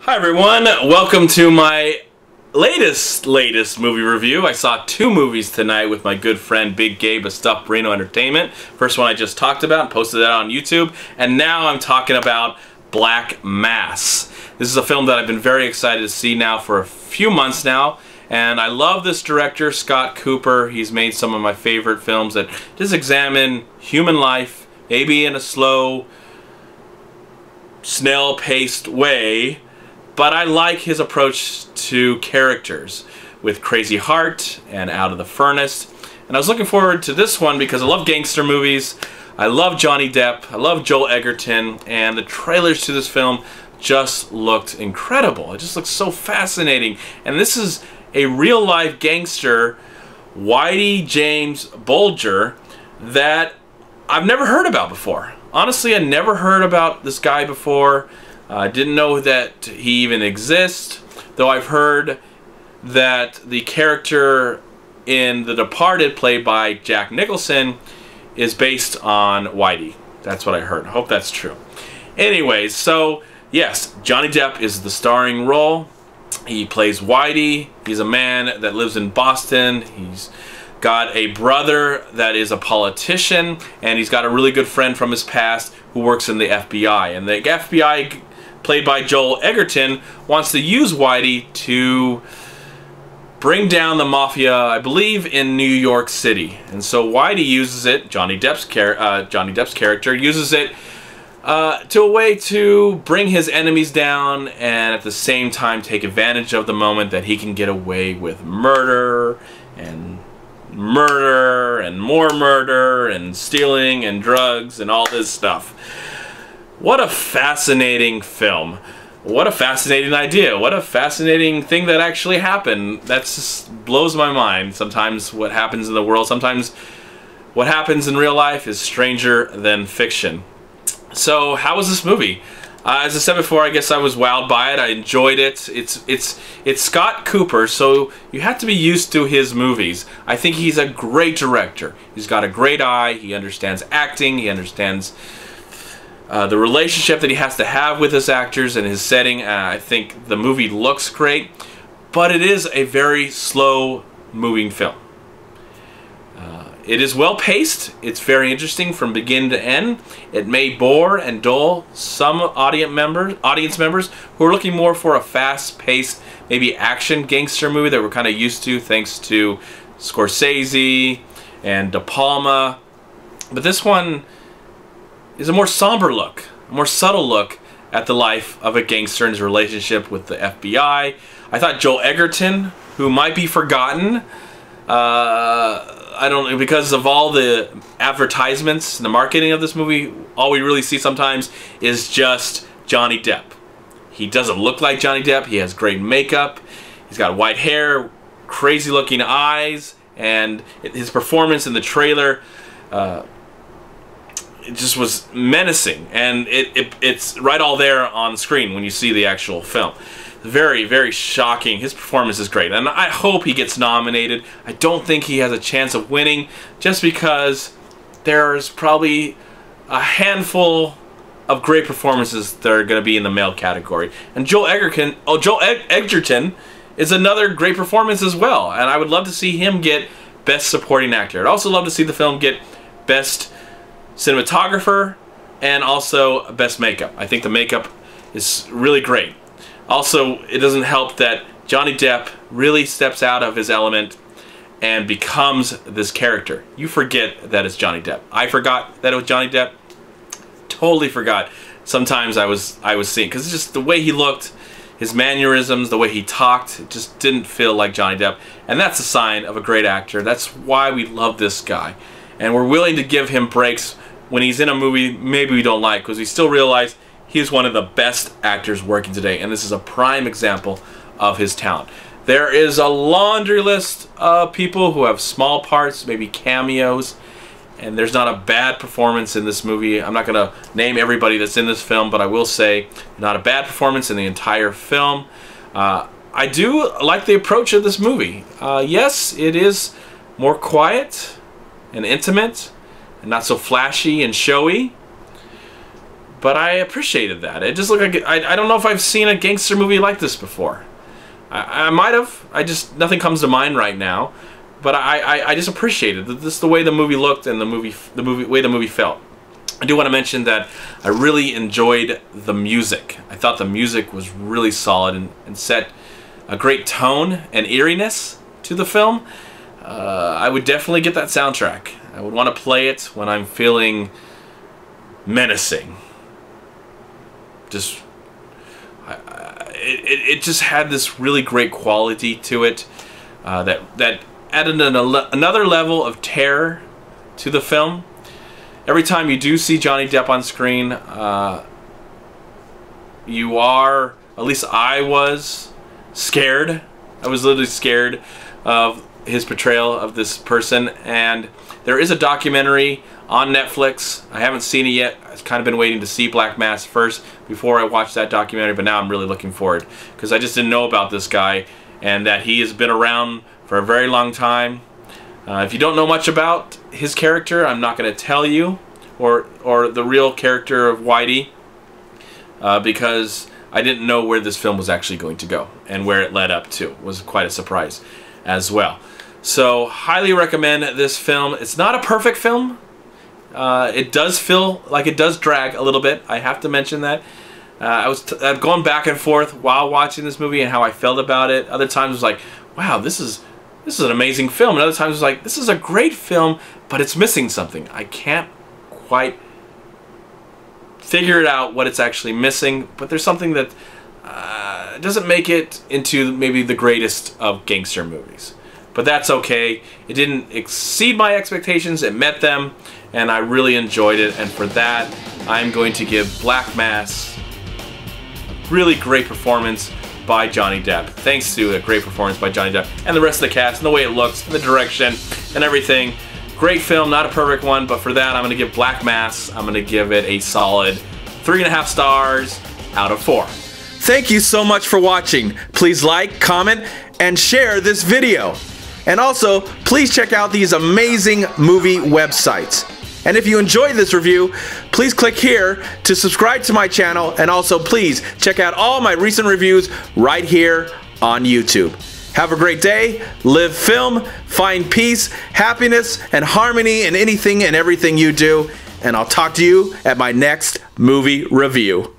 Hi everyone, welcome to my latest movie review. I saw two movies tonight with my good friend Big Gabe of Stuff Reno Entertainment. First one I just talked about and posted that on YouTube, and now I'm talking about Black Mass. This is a film that I've been very excited to see now for a few months now, and I love this director, Scott Cooper. He's made some of my favorite films that just examine human life, maybe in a slow, snail-paced way. But I like his approach to characters with Crazy Heart and Out of the Furnace. And I was looking forward to this one because I love gangster movies. I love Johnny Depp. I love Joel Edgerton. And the trailers to this film just looked incredible. It just looked so fascinating. And this is a real-life gangster, Whitey James Bulger, that I've never heard about before. Honestly, I never heard about this guy before. I didn't know that he even exists, though I've heard that the character in The Departed, played by Jack Nicholson, is based on Whitey. That's what I heard. I hope that's true. Anyways, so yes, Johnny Depp is the starring role. He plays Whitey. He's a man that lives in Boston. He's got a brother that is a politician, and he's got a really good friend from his past who works in the FBI. And the FBI, played by Joel Edgerton, wants to use Whitey to bring down the mafia, I believe, in New York City. And so Whitey uses it, Johnny Depp's character uses it to a way to bring his enemies down and at the same time take advantage of the moment that he can get away with murder and more murder and stealing and drugs and all this stuff. What a fascinating film. What a fascinating idea. What a fascinating thing that actually happened. That just blows my mind. Sometimes what happens in the world, sometimes what happens in real life is stranger than fiction. So how was this movie? As I said before, I guess I was wowed by it. I enjoyed it. It's Scott Cooper, so you have to be used to his movies. I think he's a great director. He's got a great eye. He understands acting. He understands the relationship that he has to have with his actors and his setting. I think the movie looks great, but it is a very slow-moving film. It is well-paced. It's very interesting from beginning to end. It may bore and dull some audience members who are looking more for a fast-paced, maybe action gangster movie that we're kind of used to thanks to Scorsese and De Palma. But this one is a more somber look, a more subtle look at the life of a gangster and his relationship with the FBI. I thought Joel Edgerton, who might be forgotten, I don't know, because of all the advertisements and the marketing of this movie, all we really see sometimes is just Johnny Depp. He doesn't look like Johnny Depp. He has great makeup. He's got white hair, crazy looking eyes, and his performance in the trailer, it just was menacing, and it's right all there on the screen when you see the actual film. Very, very shocking. His performance is great, and I hope he gets nominated. I don't think he has a chance of winning, just because there's probably a handful of great performances that are going to be in the male category. And Joel Edgerton is another great performance as well, and I would love to see him get Best Supporting Actor. I'd also love to see the film get Best Cinematographer and also Best Makeup. I think the makeup is really great. Also, it doesn't help that Johnny Depp really steps out of his element and becomes this character. You forget that it's Johnny Depp. I forgot that it was Johnny Depp. Totally forgot. Sometimes I was seeing, because it's just the way he looked, his mannerisms, the way he talked, it just didn't feel like Johnny Depp. And that's a sign of a great actor. That's why we love this guy. And we're willing to give him breaks when he's in a movie maybe we don't like, because we still realize he's one of the best actors working today, and this is a prime example of his talent. There is a laundry list of people who have small parts, maybe cameos, and there's not a bad performance in this movie. I'm not going to name everybody that's in this film, but I will say not a bad performance in the entire film. I do like the approach of this movie. Yes, it is more quiet and intimate and not so flashy and showy, but I appreciated that. It just looked like I don't know if I've seen a gangster movie like this before. I might have. Nothing comes to mind right now. But I just appreciated this, the way the movie looked and the way the movie felt. I do want to mention that I really enjoyed the music. I thought the music was really solid and set a great tone and eeriness to the film. I would definitely get that soundtrack. I would want to play it when I'm feeling menacing. It just had this really great quality to it that added another level of terror to the film. Every time you do see Johnny Depp on screen, you are, at least I was, scared. I was literally scared of his portrayal of this person. And there is a documentary on Netflix. I haven't seen it yet. I've kind of been waiting to see Black Mass first before I watch that documentary, but now I'm really looking forward because I just didn't know about this guy and that he has been around for a very long time. If you don't know much about his character, I'm not going to tell you, or the real character of Whitey, because I didn't know where this film was actually going to go and where it led up to. It was quite a surprise as well. So, highly recommend this film. It's not a perfect film. It does feel like it does drag a little bit. I have to mention that. I was going back and forth while watching this movie and how I felt about it. Other times it was like, wow, this is an amazing film. And other times it was like, this is a great film, but it's missing something. I can't quite figure it out what it's actually missing, but there's something that doesn't make it into maybe the greatest of gangster movies. But that's okay. It didn't exceed my expectations. It met them, and I really enjoyed it. And for that, I'm going to give Black Mass a really great performance by Johnny Depp. Thanks to a great performance by Johnny Depp and the rest of the cast and the way it looks and the direction and everything. Great film, not a perfect one, but for that, I'm going to give Black Mass, I'm going to give it a solid 3.5 stars out of 4. Thank you so much for watching. Please like, comment, and share this video. And also, please check out these amazing movie websites. And if you enjoyed this review, please click here to subscribe to my channel, and also please check out all my recent reviews right here on YouTube. Have a great day, live film, find peace, happiness, and harmony in anything and everything you do, and I'll talk to you at my next movie review.